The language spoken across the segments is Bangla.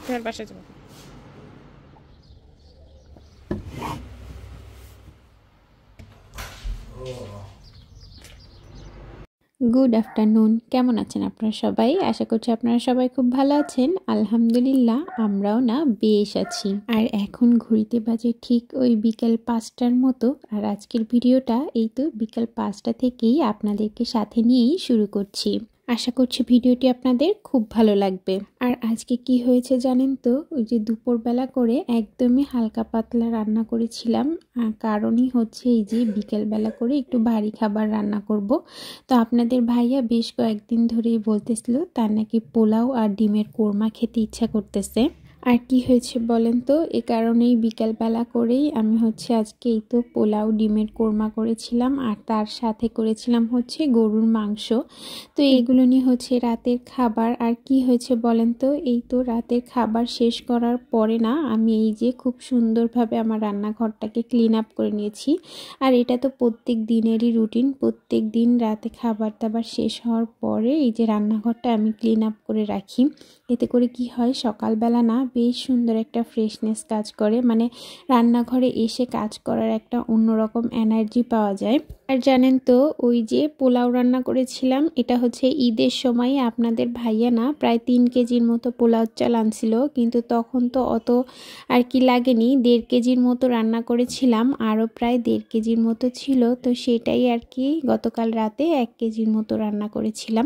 তোমার বাসায় যাবো। গুড আফটারনুন, কেমন আছেন আপনারা সবাই? আশা করছি আপনারা সবাই খুব ভালো আছেন। আলহামদুলিল্লাহ আমরাও না বেশ আছি। আর এখন ঘড়িতে বাজে ঠিক ওই বিকেল 5টার মতো। আর আজকের ভিডিওটা এই তো বিকেল 5টা থেকেই আপনাদেরকে সাথে নিয়েই শুরু করছি। আশা করছি ভিডিওটি আপনাদের খুব ভালো লাগবে। আর আজকে কি হয়েছে জানেন তো, ওই যে দুপুরবেলা করে একদমই হালকা পাতলা রান্না করেছিলাম। কারণই হচ্ছে এই যে বিকেলবেলা করে একটু ভারী খাবার রান্না করব। তো আপনাদের ভাইয়া বেশ কয়েকদিন ধরেই বলতেছিল তার নাকি পোলাও আর ডিমের কোরমা খেতে ইচ্ছা করতেছে। আর কি হয়েছে বলেন তো, এ কারণেই বিকেলবেলা করেই আমি হচ্ছে আজকে এই তো পোলাও ডিমের কোরমা করেছিলাম আর তার সাথে করেছিলাম হচ্ছে গরুর মাংস। তো এগুলো নিয়ে হচ্ছে রাতের খাবার। আর কি হয়েছে বলেন তো, এই তো রাতের খাবার শেষ করার পরে না আমি এই যে খুব সুন্দরভাবে আমার রান্নাঘরটাকে ক্লিন আপ করে নিয়েছি। আর এটা তো প্রত্যেক দিনেরই রুটিন, প্রত্যেক দিন রাতে খাবার দাবার শেষ হওয়ার পরে এই যে রান্নাঘরটা আমি ক্লিন আপ করে রাখি। এতে করে কি হয়, সকালবেলা না বেশ সুন্দর একটা ফ্রেশনেস কাজ করে, মানে রান্নাঘরে এসে কাজ করার একটা অন্যরকম এনার্জি পাওয়া যায়। আর জানেন তো, ওই যে পোলাও রান্না করেছিলাম, এটা হচ্ছে ঈদের সময় আপনাদের ভাইয়া না প্রায় 3 কেজির মতো পোলাও চাল আনছিল, কিন্তু তখন তো অত আর কি লাগেনি, 1.5 কেজির মতো রান্না করেছিলাম, আরও প্রায় 1.5 কেজির মতো ছিল। তো সেটাই আর কি গতকাল রাতে 1 কেজির মতো রান্না করেছিলাম,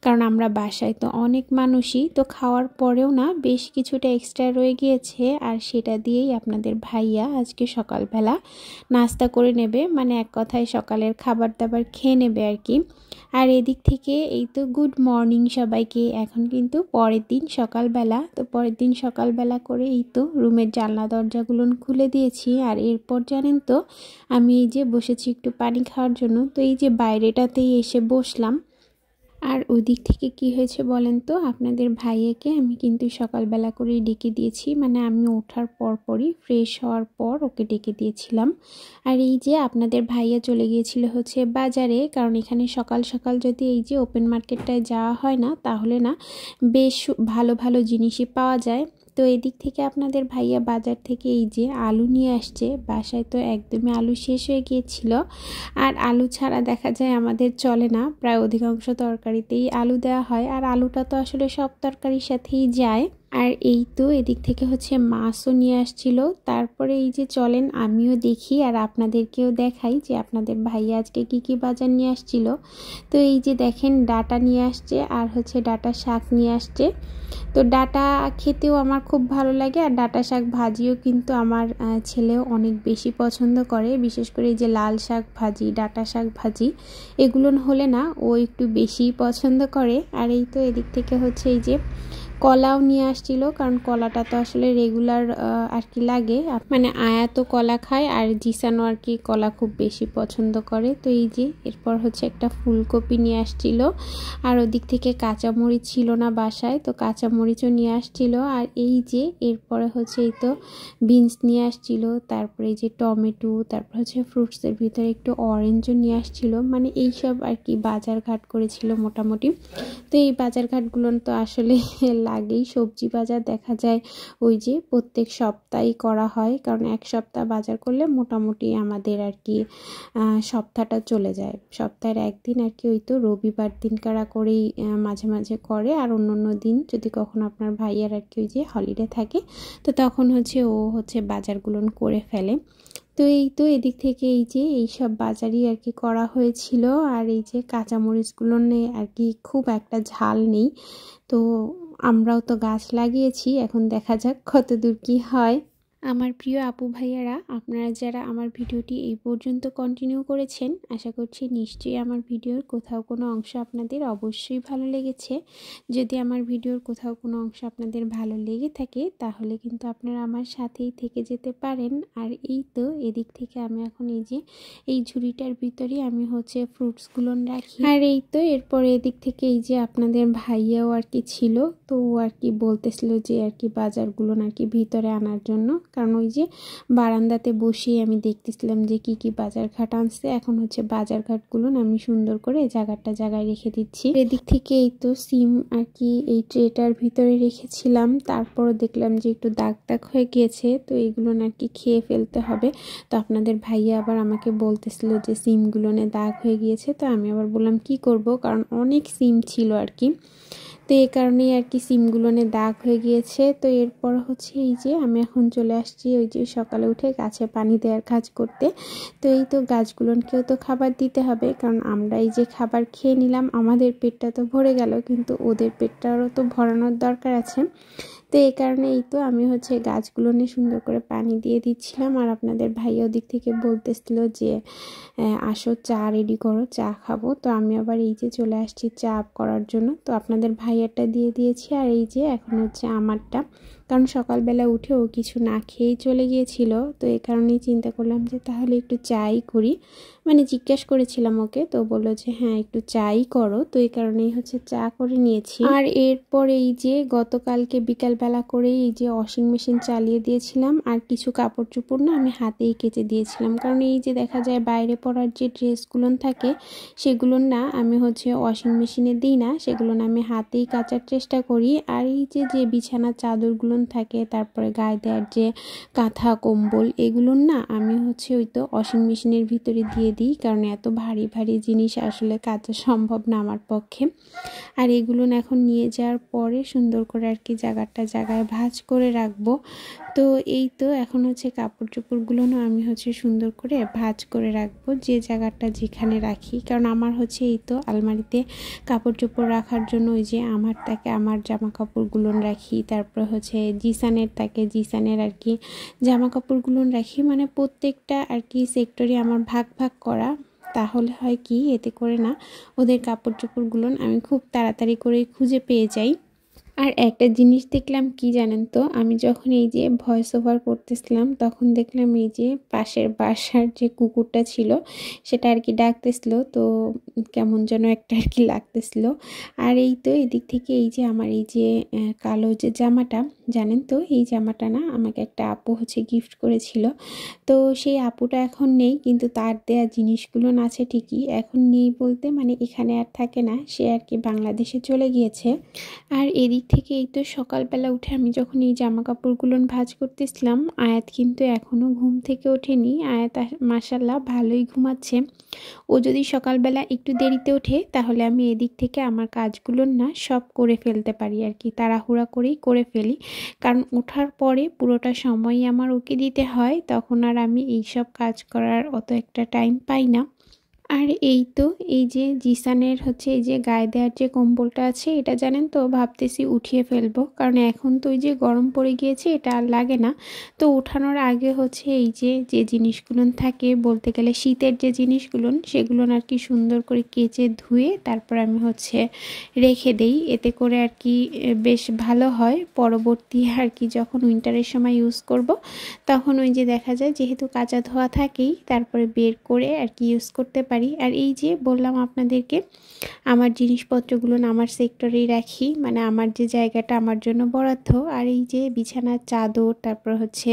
কারণ আমরা বাসায় তো অনেক মানুষই, তো খাওয়ার পরেও না বেশ কিছুটা এক্সট্রা রয়ে গিয়েছে। আর সেটা দিয়েই আপনাদের ভাইয়া আজকে সকালবেলা নাস্তা করে নেবে, মানে এক কথায় সকালের খাবার দাবার খেয়ে নেবে আর কি। আর এদিক থেকে এই তো গুড মর্নিং সবাইকে। এখন কিন্তু পরের দিন সকালবেলা, তো পরের দিন সকালবেলা করে এই তো রুমের জানলা দরজাগুলো খুলে দিয়েছি। আর এরপর জানেন তো, আমি এই যে বসেছি একটু পানি খাওয়ার জন্য, তো এই যে বাইরেটাতেই এসে বসলাম। আর ওই দিক থেকে কি হয়েছে বলেন তো, আপনাদের ভাইয়াকে আমি কিন্তু সকালবেলা করেই ডেকে দিয়েছি, মানে আমি ওঠার পরপরই ফ্রেশ হওয়ার পর ওকে ডেকে দিয়েছিলাম। আর এই যে আপনাদের ভাইয়া চলে গিয়েছিল হচ্ছে বাজারে, কারণ এখানে সকাল সকাল যদি এই যে ওপেন মার্কেটটায় যাওয়া হয় না, তাহলে না বেশ ভালো ভালো জিনিসই পাওয়া যায়। তো এদিক থেকে আপনাদের ভাইয়া বাজার থেকে এই যে আলু নিয়ে আসছে। বাসায় তো একদমই আলু শেষ হয়ে গিয়েছিল, আর আলু ছাড়া দেখা যায় আমাদের চলে না, প্রায় অধিকাংশ তরকারিতেই আলু দেওয়া হয়, আর আলুটা তো আসলে সব তরকারির সাথেই যায়। আর এই তো এদিক থেকে হচ্ছে মাছও নিয়ে আসছিল। তারপরে এই যে চলেন আমিও দেখি আর আপনাদেরকেও দেখাই যে আপনাদের ভাইয়া আজকে কি কি বাজার নিয়ে আসছিল। তো এই যে দেখেন ডাঁটা নিয়ে আসছে, আর হচ্ছে ডাঁটা শাক নিয়ে আসছে। তো ডাঁটা খেতেও আমার খুব ভালো লাগে, আর ডাঁটা শাক ভাজিও কিন্তু আমার ছেলেও অনেক বেশি পছন্দ করে, বিশেষ করে এই যে লাল শাক ভাজি, ডাঁটা শাক ভাজি এগুলো হলে না ও একটু বেশি পছন্দ করে। আর এই তো এদিক থেকে হচ্ছে এই যে কলাও নিয়ে আসছিল, কারণ কলাটা তো আসলে রেগুলার আর কি লাগে, মানে আয়া তো কলা খায় আর জিসানও আর কি কলা খুব বেশি পছন্দ করে। তো এই যে এরপর হচ্ছে একটা ফুলকপি নিয়ে আসছিল, আর ওদিক থেকে কাঁচামরিচ ছিল না বাসায়, তো কাঁচামরিচও নিয়ে আসছিল। আর এই যে এরপরে হচ্ছে এই তো বিনস নিয়ে আসছিল, তারপরে এই যে টমেটো, তারপর হচ্ছে ফ্রুটসের ভিতরে একটু অরেঞ্জও নিয়ে আসছিল, মানে এইসব আর কি বাজার ঘাট করেছিল মোটামুটি। তো এই বাজার ঘাটগুলো তো আসলে লাগেই, সবজি বাজার দেখা যায় ওই যে প্রত্যেক সপ্তাহেই করা হয়, কারণ এক সপ্তাহ বাজার করলে মোটামুটি আমাদের আর কি সপ্তাহটা চলে যায়। সপ্তাহের একদিন আর কি ওই তো রবিবার দিন কারা করেই মাঝে মাঝে করে, আর অন্য দিন যদি কখনো আপনার ভাইয়ার আর কি ওই যে হলিডে থাকে, তো তখন হচ্ছে ও হচ্ছে বাজারগুলো করে ফেলে। তো এই তো এদিক থেকে এই যে এইসব বাজারই আর কি করা হয়েছিল। আর এই যে কাঁচামরিচগুলো নিয়ে আর কি খুব একটা ঝাল নেই, তো আমরাও তো গাছ লাগিয়েছি, এখন দেখা যাক কত দূর কি হয়। আমার প্রিয় আপু ভাইয়ারা, আপনারা যারা আমার ভিডিওটি এই পর্যন্ত কন্টিনিউ করেছেন, আশা করছি নিশ্চয়ই আমার ভিডিওর কোথাও কোনো অংশ আপনাদের অবশ্যই ভালো লেগেছে। যদি আমার ভিডিওর কোথাও কোনো অংশ আপনাদের ভালো লেগে থাকে, তাহলে কিন্তু আপনারা আমার সাথেই থেকে যেতে পারেন। আর এই তো এদিক থেকে আমি এখন এই যে এই ঝুড়িটার ভিতরে আমি হচ্ছে ফ্রুটসগুলো রাখি। আর এই তো এরপরে এদিক থেকে এই যে আপনাদের ভাইয়াও আর কি ছিল, তো ও আর কি বলতেছিল যে আর কি বাজারগুলো আর কি ভিতরে আনার জন্য, কারণ ওই যে বারান্দাতে বসেই আমি দেখতেছিলাম যে কি কি বাজার ঘাট আনছে। এখন হচ্ছে বাজার ঘাটগুলো আমি সুন্দর করে জায়গায় রেখে দিচ্ছি। এদিক থেকে এই তো সিম আর কি এই ট্রেটার ভিতরে রেখেছিলাম, তারপরও দেখলাম যে একটু দাগ দাগ হয়ে গিয়েছে, তো এইগুলো আর কি খেয়ে ফেলতে হবে। তো আপনাদের ভাইয়া আবার আমাকে বলতেছিল যে সিমগুলো দাগ হয়ে গিয়েছে, তো আমি আবার বললাম কি করব, কারণ অনেক সিম ছিল আর কি, তো এই কারণেই আর কি সিমগুলো দাগ হয়ে গিয়েছে। তো এরপর হচ্ছে এই যে আমি এখন চলে আসছি ওই যে সকালে উঠে গাছে পানি দেওয়ার কাজ করতে। তো এই তো গাছগুলোকেও তো খাবার দিতে হবে, কারণ আমরা এই যে খাবার খেয়ে নিলাম, আমাদের পেটটা তো ভরে গেল, কিন্তু ওদের পেটটারও তো ভরানোর দরকার আছে। তো এই কারণে এই তো আমি হচ্ছে গাছগুলো নিয়ে সুন্দর করে পানি দিয়ে দিচ্ছিলাম। আর আপনাদের ভাইয়া ওদিক থেকে বলতেছিল যে আসো চা রেডি করো, চা খাবো। তো আমি আবার এই যে চলে আসছি চা করার জন্য। তো আপনাদের ভাইয়ারটা দিয়ে দিয়েছি, আর এই যে এখন হচ্ছে আমারটা, কারণ সকালবেলা উঠে ও কিছু না খেয়েই চলে গিয়েছিল। তো এই কারণেই চিন্তা করলাম যে তাহলে একটু চাই করি, মানে জিজ্ঞেস করেছিলাম ওকে, তো বললো যে হ্যাঁ একটু চাই করো। তো এই কারণেই হচ্ছে চা করে নিয়েছি। আর এরপর এই যে গতকালকে বিকালবেলা করে এই যে ওয়াশিং মেশিন চালিয়ে দিয়েছিলাম, আর কিছু কাপড় চোপড় আমি হাতেই কেচে দিয়েছিলাম, কারণ এই যে দেখা যায় বাইরে পরার যে ড্রেসগুলো থাকে সেগুলো আমি হচ্ছে ওয়াশিং মেশিনে দিই না, সেগুলো আমি হাতেই কাচার চেষ্টা করি। আর এই যে বিছানার চাদরগুলো থাকে, তারপরে গায়ে দেওয়ার যে কাঁথা কম্বল, এগুলো আমি হচ্ছে ওই তো ওয়াশিং মেশিনের ভিতরে দিয়ে দিই, কারণ এত ভারী ভারী জিনিস আসলে কাচা সম্ভব না আমার পক্ষে। আর এগুলো এখন নিয়ে যাওয়ার পরে সুন্দর করে আর কি জায়গায় ভাঁজ করে রাখবো। তো এই তো এখন হচ্ছে কাপড় চোপড়গুলো আমি হচ্ছে সুন্দর করে ভাঁজ করে রাখবো, যে জায়গাটা যেখানে রাখি, কারণ আমার হচ্ছে এই তো আলমারিতে কাপড় চোপড় রাখার জন্য ওই যে আমার তাকে আমার জামা কাপড়গুলো রাখি, তারপর হচ্ছে জিসানের তাকে জিসানের আর কি জামা কাপড়গুলো রাখি, মানে প্রত্যেকটা আর কি সেক্টরে আমার ভাগ ভাগ করা। তাহলে হয় কি, এতে করে ওদের কাপড় চোপড়গুলো আমি খুব তাড়াতাড়ি করে খুঁজে পেয়ে যাই। আর একটা জিনিস দেখলাম কি জানেন তো, আমি যখন এই যে ভয়েস ওভার করতেছিলাম তখন দেখলাম এই যে পাশের বাসার যে কুকুরটা ছিল সেটা আর কি ডাকতেছিল, তো কেমন যেন একটা আর কি লাগতেছিল। আর এই তো এদিক থেকে এই যে আমার এই যে কালো যে জামাটা, জানেন তো এই জামাটা আমাকে একটা আপু হচ্ছে গিফট করেছিল। তো সেই আপুটা এখন নেই, কিন্তু তার দেয়া জিনিসগুলো আছে ঠিকই, এখন নেই বলতে মানে এখানে আর থাকে না, সে আর কি বাংলাদেশে চলে গিয়েছে। আর এদিক থেকে এই তো সকালবেলা উঠে আমি যখন এই জামা কাপড়গুলো ভাঁজ করতেছিলাম, আয়াত কিন্তু এখনও ঘুম থেকে ওঠেনি। আয়াত মাশাল্লাহ ভালোই ঘুমাচ্ছে। ও যদি সকালবেলা একটু দেরিতে ওঠে তাহলে আমি এদিক থেকে আমার কাজগুলো সব করে ফেলতে পারি আর কি, তাড়াহুড়া করেই করে ফেলি, কারণ ওঠার পরে পুরোটা সময়ই আমার ওকে দিতে হয়, তখন আর আমি এইসব কাজ করার অত একটা টাইম পাই না। আর এই তো এই যে জিসানের হচ্ছে এই যে গায়ে দেওয়ার যে কম্বলটা আছে, এটা জানেন তো ভাবতেছি উঠিয়ে ফেলবো, কারণ এখন তো ওই যে গরম পড়ে গিয়েছে, এটা আর লাগে না। তো উঠানোর আগে হচ্ছে এই যে জিনিসগুলো থাকে, বলতে গেলে শীতের যে জিনিসগুলো সেগুলো আর কি সুন্দর করে কেচে ধুয়ে তারপর আমি হচ্ছে রেখে দেই, এতে করে আর কি বেশ ভালো হয়। পরবর্তী আর কি যখন উইন্টারের সময় ইউজ করব তখন ওই যে দেখা যায় যেহেতু কাঁচা ধোয়া থাকেই, তারপরে বের করে আর কি ইউজ করতে পারি। আর এই যে বললাম আপনাদেরকে আমার জিনিসপত্রগুলো আমার সেক্টরেই রাখি, মানে আমার যে জায়গাটা আমার জন্য বরাদ্দ। আর এই যে বিছানার চাদর, তারপর হচ্ছে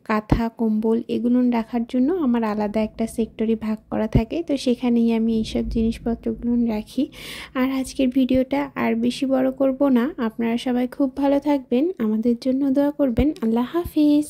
কাঁথা কম্বল, এগুলো রাখার জন্য আমার আলাদা একটা সেক্টরে ভাগ করা থাকে, তো সেখানেই আমি এইসব জিনিসপত্রগুলো রাখি। আর আজকের ভিডিওটা আর বেশি বড় করব না, আপনারা সবাই খুব ভালো থাকবেন, আমাদের জন্য দোয়া করবেন। আল্লাহ হাফিজ।